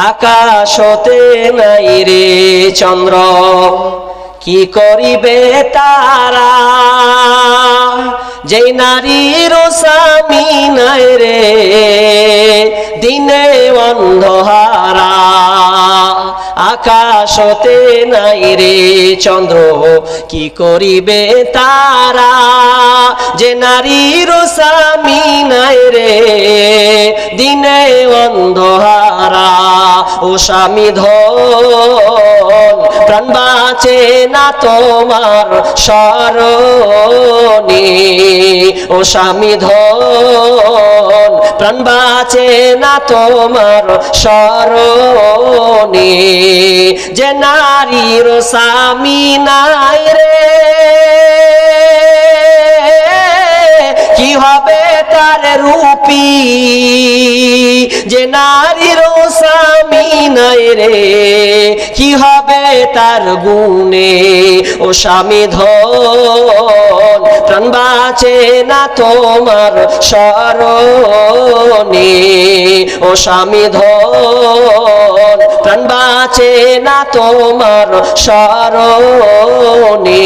আকাশতে নাই রে চন্দ্র কি করিবে তারা যেই নারীর স্বামী নাই রে দিনে অন্ধহারা আকাশতে নাই রে চন্দ্র কি করিবে তারা যে নারীর স্বামী নাই রে দিনে অন্ধহারা ও স্বামী ধন প্রাণ বাঁচে না তোমার স্মরণে ও স্বামী ধন প্রাণ বাঁচে না তোমার স্মরণে যে নারীর স্বামী নাই রে কি হবে তার রূপী যে নারীর স্বামী নাই রে কি হবে তার গুণে ও স্বামী ধন প্রাণ বাঁচে না তোমার স্মরণে ও স্বামী ধন প্রাণ বাঁচে না তোমার স্মরণে।